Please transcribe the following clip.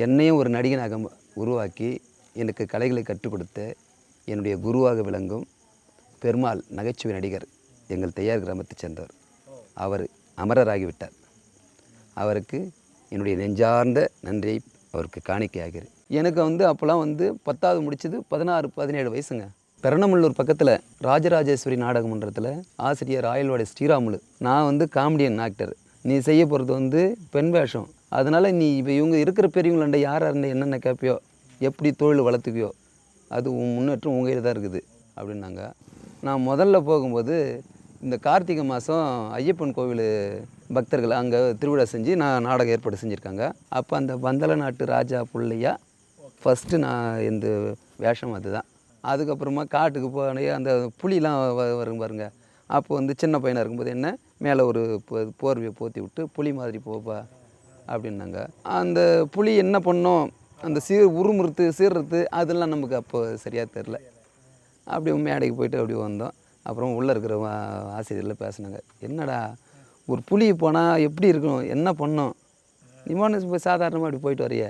என்னையும் ஒரு நடிகனாக உருவாக்கி எனக்கு கலைகளை கற்றுக் கொடுத்த என்னுடைய குருவாக விளங்கும் பெருமாள் நகைச்சுவை நடிகர் எங்கள் தையார் கிராமத்தைச் சேர்ந்தவர். அவர் அமரராகிவிட்டார். அவருக்கு என்னுடைய நெஞ்சார்ந்த நன்றியை அவருக்கு காணிக்கையாகிறேன். எனக்கு அப்போல்லாம் 10வது முடிச்சது 16, 17 வயசுங்க. பெரணமல்லூர் பக்கத்தில் ராஜராஜேஸ்வரி நாடக மன்றத்தில் ஆசிரியர் ஆயல்வாடி ஸ்ரீராமுலு. நான் காமெடியன் ஆக்டர். நீ செய்ய போகிறது பெண் வேஷம். அதனால் நீ இப்போ இவங்க இருக்கிற பெரியவங்களாண்ட யாராக இருந்தால் என்னென்ன கேட்பியோ, எப்படி தொழில் வளர்த்துக்கியோ, அது உன் முன்னேற்றம் உங்கள் கையில் தான் இருக்குது அப்படின்னாங்க. நான் முதல்ல போகும்போது இந்த கார்த்திகை மாதம் ஐயப்பன் கோவில் பக்தர்கள் அங்கே திருவிழா செஞ்சு நாடகம் ஏற்பாடு செஞ்சுருக்காங்க. அப்போ அந்த பந்தல நாட்டு ராஜா பிள்ளையா ஃபஸ்ட்டு நான் இந்த வேஷம் அதுதான். அதுக்கப்புறமா காட்டுக்கு போனே அந்த புலிலாம் வரும் பாருங்க. அப்போ சின்ன பையனாக இருக்கும்போது என்ன மேலே ஒரு போர்வையை போற்றி விட்டு புலி மாதிரி போப்பா அப்படின்னாங்க. அந்த புலி என்ன பண்ணோம், அந்த உருமுறுத்து சீர்றது அதெல்லாம் நமக்கு அப்போ சரியாக தெரில. அப்படி மேடைக்கு போயிட்டு அப்படி வந்தோம். அப்புறம் உள்ளே இருக்கிற ஆசிரியரில் பேசினாங்க. என்னடா ஒரு புலி போனால் எப்படி இருக்கும், என்ன பண்ணோம், நீ போய் சாதாரணமாக அப்படி போயிட்டு வரைய